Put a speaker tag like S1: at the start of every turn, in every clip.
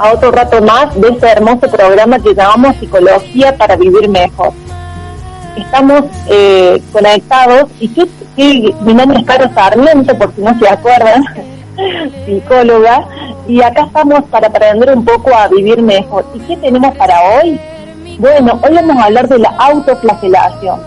S1: a otro rato más de este hermoso programa que llamamos Psicología para Vivir Mejor. Estamos conectados y mi nombre es Caro Sarmiento, por si no se acuerdan, psicóloga, y acá estamos para aprender un poco a vivir mejor. ¿Y qué tenemos para hoy? Bueno, hoy vamos a hablar de la autoflagelación.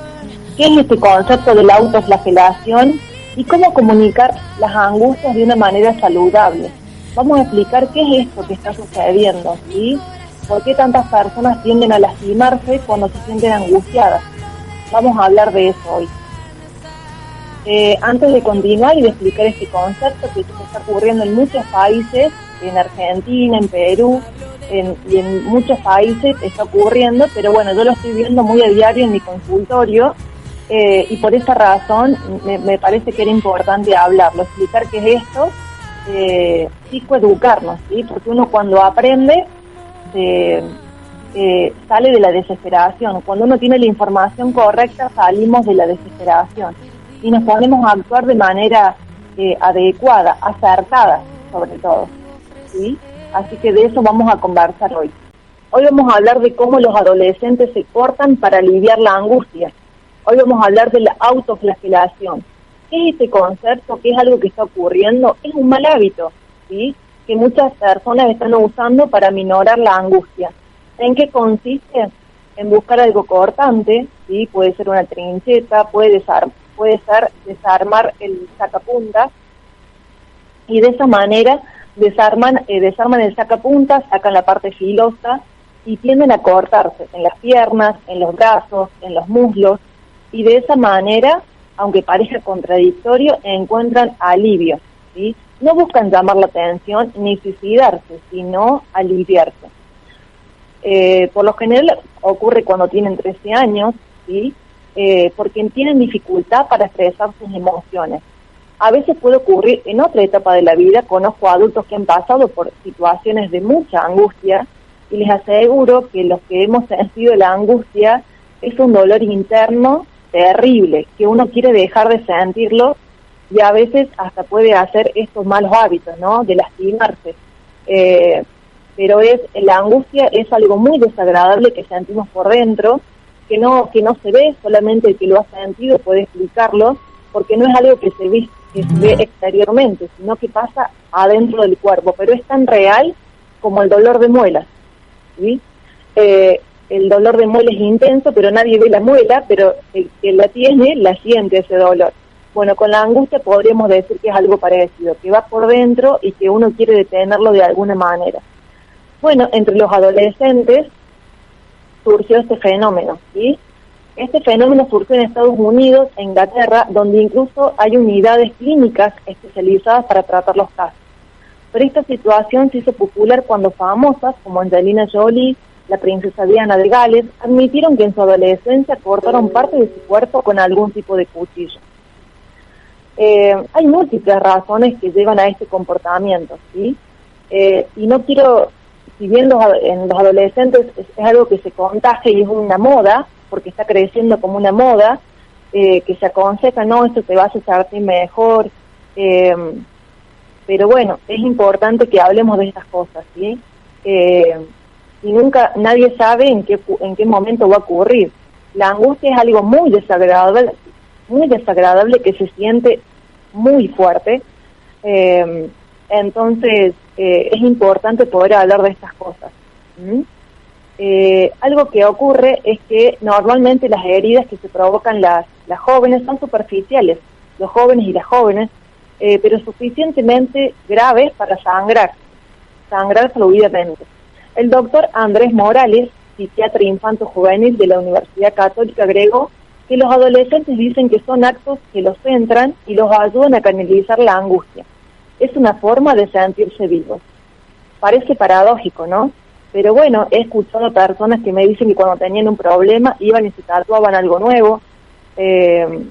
S1: ¿Qué es este concepto de la autoflagelación? Y cómo comunicar las angustias de una manera saludable. Vamos a explicar qué es esto que está sucediendo, ¿sí? ¿Por qué tantas personas tienden a lastimarse cuando se sienten angustiadas? Vamos a hablar de eso hoy. Antes de continuar y de explicar este concepto que está ocurriendo en muchos países, en Argentina, en Perú, y en muchos países está ocurriendo, pero bueno, yo lo estoy viendo muy a diario en mi consultorio, y por esa razón me parece que era importante hablarlo, explicar qué es esto, psicoeducarnos, ¿sí? Porque uno cuando aprende sale de la desesperación. Cuando uno tiene la información correcta, salimos de la desesperación y nos ponemos a actuar de manera adecuada, acertada sobre todo, ¿sí? Así que de eso vamos a conversar hoy. Hoy vamos a hablar de cómo los adolescentes se cortan para aliviar la angustia. Hoy vamos a hablar de la autoflagelación. ¿Qué es este concepto? ¿Qué es algo que está ocurriendo? Es un mal hábito, ¿sí? Que muchas personas están usando para minorar la angustia. ¿En qué consiste? En buscar algo cortante, ¿sí? Puede ser una trincheta, puede ser desarmar el sacapuntas, y de esa manera desarman el sacapuntas, sacan la parte filosa y tienden a cortarse en las piernas, en los brazos, en los muslos, y de esa manera, aunque parezca contradictorio, encuentran alivio, ¿sí? No buscan llamar la atención ni suicidarse, sino aliviarse. Por lo general ocurre cuando tienen 13 años, ¿sí? Porque tienen dificultad para expresar sus emociones. A veces puede ocurrir en otra etapa de la vida. Conozco adultos que han pasado por situaciones de mucha angustia y les aseguro que los que hemos sentido la angustia es un dolor interno terrible, que uno quiere dejar de sentirlo y a veces hasta puede hacer estos malos hábitos, ¿no? De lastimarse. Pero la angustia es algo muy desagradable que sentimos por dentro, que no se ve, solamente el que lo ha sentido puede explicarlo, porque no es algo que se ve exteriormente, sino que pasa adentro del cuerpo, pero es tan real como el dolor de muelas, ¿sí? El dolor de muela es intenso, pero nadie ve la muela, pero el que la tiene, la siente ese dolor. Bueno, con la angustia podríamos decir que es algo parecido, que va por dentro y que uno quiere detenerlo de alguna manera. Bueno, entre los adolescentes surgió este fenómeno, ¿sí? Este fenómeno surgió en Estados Unidos, en Inglaterra, donde incluso hay unidades clínicas especializadas para tratar los casos. Pero esta situación se hizo popular cuando famosas como Angelina Jolie, la princesa Diana de Gales, admitieron que en su adolescencia cortaron parte de su cuerpo con algún tipo de cuchillo. Hay múltiples razones que llevan a este comportamiento, ¿sí? Y no quiero, si bien en los adolescentes es algo que se contagia y es una moda, porque está creciendo como una moda, que se aconseja, no, esto te va a hacer sentir mejor, pero bueno, es importante que hablemos de estas cosas, ¿sí? Y nadie sabe en qué momento va a ocurrir. La angustia es algo muy desagradable que se siente muy fuerte, entonces es importante poder hablar de estas cosas. Algo que ocurre es que normalmente las heridas que se provocan las jóvenes son superficiales, los jóvenes y las jóvenes, pero suficientemente graves para sangrar fluidamente. El doctor Andrés Morales, psiquiatra infanto-juvenil de la Universidad Católica, agregó que los adolescentes dicen que son actos que los centran y los ayudan a canalizar la angustia. Es una forma de sentirse vivos. Parece paradójico, ¿no? Pero bueno, he escuchado personas que me dicen que cuando tenían un problema iban y se tatuaban algo nuevo, que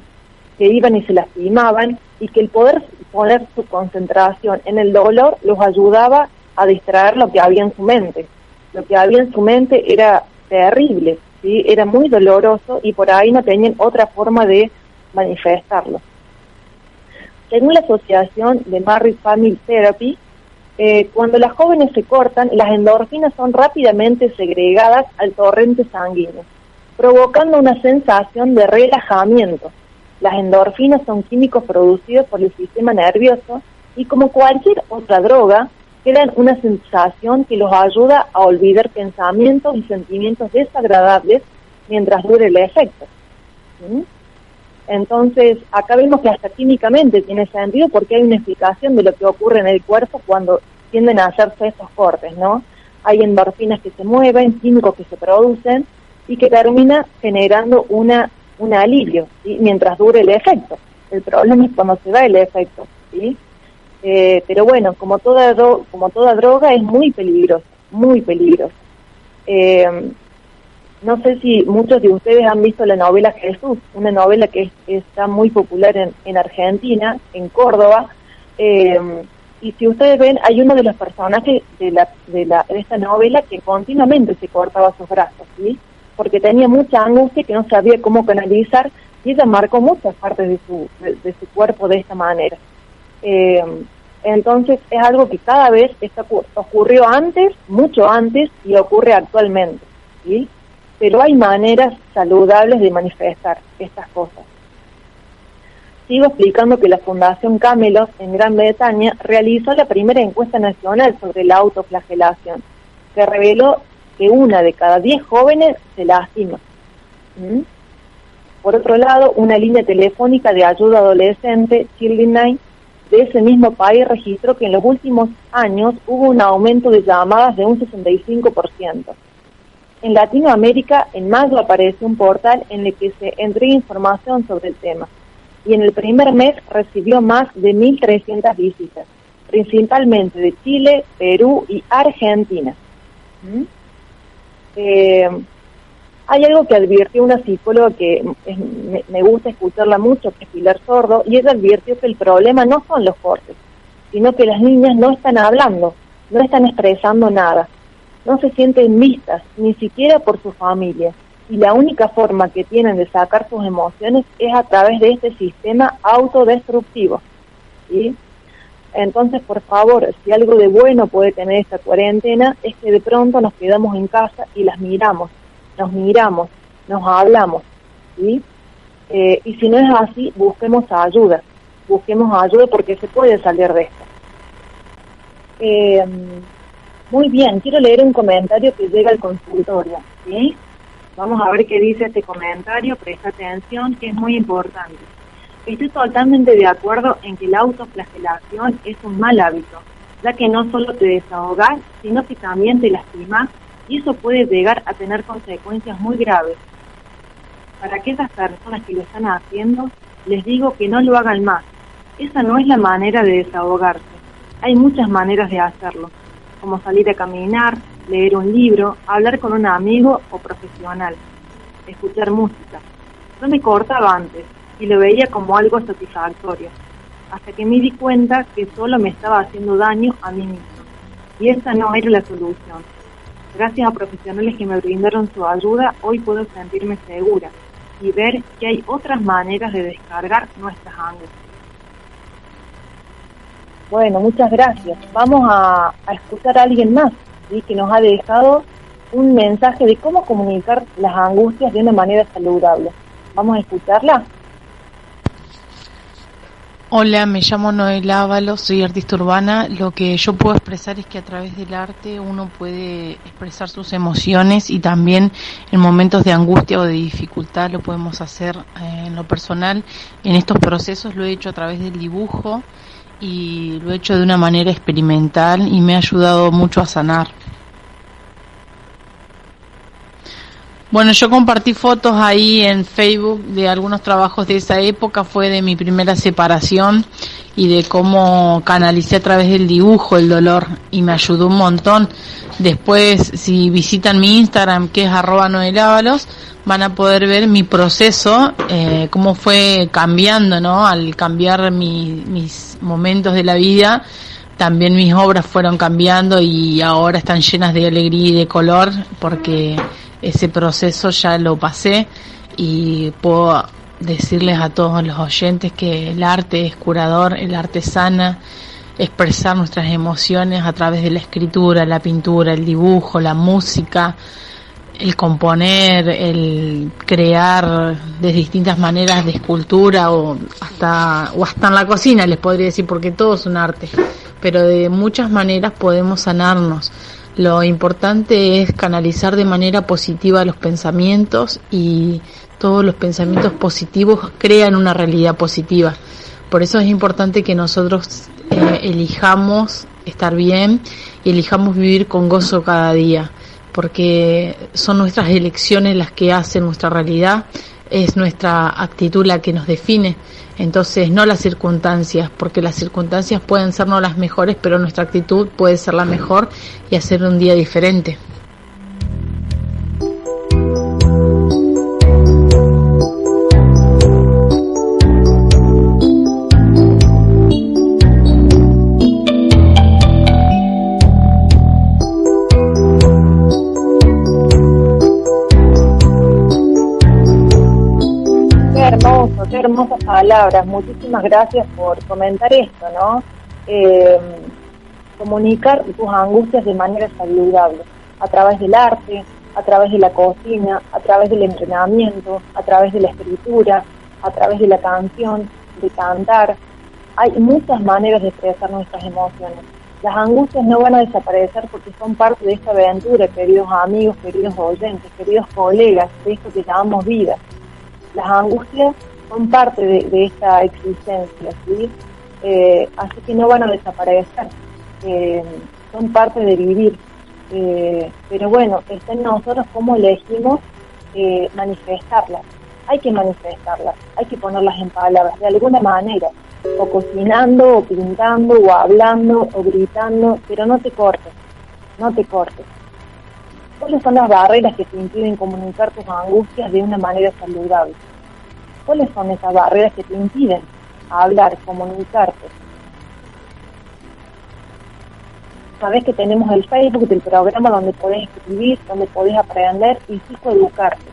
S1: iban y se lastimaban, y que el poder poner su concentración en el dolor los ayudaba a distraer lo que había en su mente. Lo que había en su mente era terrible, ¿sí? Era muy doloroso y por ahí no tenían otra forma de manifestarlo. Según la Asociación de Married Family Therapy, Cuando las jóvenes se cortan, las endorfinas son rápidamente segregadas al torrente sanguíneo, provocando una sensación de relajamiento. Las endorfinas son químicos producidos por el sistema nervioso y, como cualquier otra droga, crean una sensación que los ayuda a olvidar pensamientos y sentimientos desagradables mientras dure el efecto. ¿Sí? Entonces, acá vemos que hasta químicamente tiene sentido porque hay una explicación de lo que ocurre en el cuerpo cuando tienden a hacerse estos cortes, ¿no? Hay endorfinas que se mueven, químicos que se producen y que termina generando un alivio, ¿sí? Mientras dure el efecto. El problema es cuando se va el efecto, ¿sí? Pero bueno, como toda droga es muy peligrosa, muy peligrosa. No sé si muchos de ustedes han visto la novela Jesús, una novela que está muy popular en Argentina, en Córdoba, y si ustedes ven, hay uno de los personajes de esta novela que continuamente se cortaba sus brazos, ¿sí? Porque tenía mucha angustia que no sabía cómo canalizar, y ella marcó muchas partes de su cuerpo de esta manera. Entonces es algo que cada vez ocurrió antes, mucho antes, y ocurre actualmente, ¿sí? Pero hay maneras saludables de manifestar estas cosas. Sigo explicando que la Fundación Camelot en Gran Bretaña realizó la primera encuesta nacional sobre la autoflagelación, que reveló que 1 de cada 10 jóvenes se lastima. Por otro lado, una línea telefónica de ayuda adolescente, Children Line, de ese mismo país registró que en los últimos años hubo un aumento de llamadas de un 65%. En Latinoamérica, en mayo apareció un portal en el que se entrega información sobre el tema, y en el primer mes recibió más de 1.300 visitas, principalmente de Chile, Perú y Argentina. Hay algo que advirtió una psicóloga que me gusta escucharla mucho, que es Pilar Sordo, y ella advirtió que el problema no son los cortes, sino que las niñas no están hablando, no están expresando nada, no se sienten vistas, ni siquiera por su familia, y la única forma que tienen de sacar sus emociones es a través de este sistema autodestructivo, ¿sí? Entonces, por favor, si algo de bueno puede tener esta cuarentena, es que de pronto nos quedamos en casa y las miramos, nos hablamos, ¿sí? Y si no es así, busquemos ayuda porque se puede salir de esto. Muy bien, quiero leer un comentario que llega al consultorio, ¿sí? Vamos a ver qué dice este comentario, presta atención, que es muy importante. Estoy totalmente de acuerdo en que la autoflagelación es un mal hábito, ya que no solo te desahogas, sino que también te lastimas, y eso puede llegar a tener consecuencias muy graves. Para aquellas personas que lo están haciendo, les digo que no lo hagan más. Esa no es la manera de desahogarse. Hay muchas maneras de hacerlo, como salir a caminar, leer un libro, hablar con un amigo o profesional, escuchar música. Yo me cortaba antes y lo veía como algo satisfactorio, hasta que me di cuenta que solo me estaba haciendo daño a mí mismo, y esa no era la solución. Gracias a profesionales que me brindaron su ayuda, hoy puedo sentirme segura y ver que hay otras maneras de descargar nuestras angustias. Bueno, muchas gracias. Vamos a escuchar a alguien más, ¿sí?, que nos ha dejado un mensaje de cómo comunicar las angustias de una manera saludable. Vamos a escucharla.
S2: Hola, me llamo Noel Ábalos, soy artista urbana. Lo que yo puedo expresar es que a través del arte uno puede expresar sus emociones, y también en momentos de angustia o de dificultad lo podemos hacer. En lo personal, en estos procesos lo he hecho a través del dibujo y lo he hecho de una manera experimental y me ha ayudado mucho a sanar. Bueno, yo compartí fotos ahí en Facebook de algunos trabajos de esa época, fue de mi primera separación y de cómo canalicé a través del dibujo el dolor, y me ayudó un montón. Después, si visitan mi Instagram, que es @noelábalos, van a poder ver mi proceso, cómo fue cambiando, ¿no? Al cambiar mis momentos de la vida, también mis obras fueron cambiando y ahora están llenas de alegría y de color, porque ese proceso ya lo pasé, y puedo decirles a todos los oyentes que el arte es curador, el arte sana, expresar nuestras emociones a través de la escritura, la pintura, el dibujo, la música, el componer, el crear de distintas maneras de escultura o hasta en la cocina, les podría decir, porque todo es un arte, pero de muchas maneras podemos sanarnos. Lo importante es canalizar de manera positiva los pensamientos, y todos los pensamientos positivos crean una realidad positiva. Por eso es importante que nosotros elijamos estar bien y elijamos vivir con gozo cada día, porque son nuestras elecciones las que hacen nuestra realidad, es nuestra actitud la que nos define. Entonces, no las circunstancias, porque las circunstancias pueden ser no las mejores, pero nuestra actitud puede ser la mejor y hacer un día diferente.
S1: Qué hermosas palabras, muchísimas gracias por comentar esto, ¿no? Comunicar tus angustias de manera saludable, a través del arte, a través de la cocina, a través del entrenamiento, a través de la escritura, a través de la canción, de cantar. Hay muchas maneras de expresar nuestras emociones. Las angustias no van a desaparecer porque son parte de esta aventura, queridos amigos, queridos oyentes, queridos colegas, de esto que llamamos vida. Las angustias son parte de esta existencia, ¿sí? Así que no van a desaparecer, son parte de vivir. Pero bueno, está en nosotros cómo elegimos manifestarlas. Hay que manifestarlas, hay que ponerlas en palabras, de alguna manera, o cocinando, o pintando, o hablando, o gritando, pero no te cortes, no te cortes. ¿Cuáles son las barreras que te impiden comunicar tus angustias de una manera saludable? ¿Cuáles son esas barreras que te impiden hablar, comunicarte? Sabés que tenemos el Facebook del programa donde podés escribir, donde podés aprender y psicoeducarte.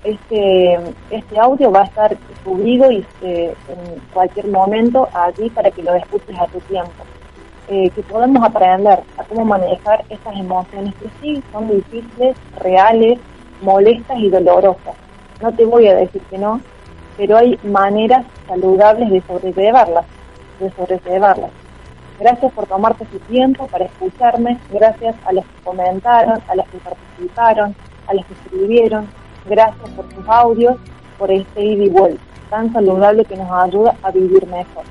S1: Este audio va a estar subido y en cualquier momento allí para que lo escuches a tu tiempo. Que podamos aprender a cómo manejar estas emociones que sí son difíciles, reales, molestas y dolorosas. No te voy a decir que no, pero hay maneras saludables de sobrellevarlas. Gracias por tomarte tu tiempo para escucharme, gracias a los que comentaron, a los que participaron, a los que escribieron, gracias por tus audios, por este ida y vuelta tan saludable que nos ayuda a vivir mejor.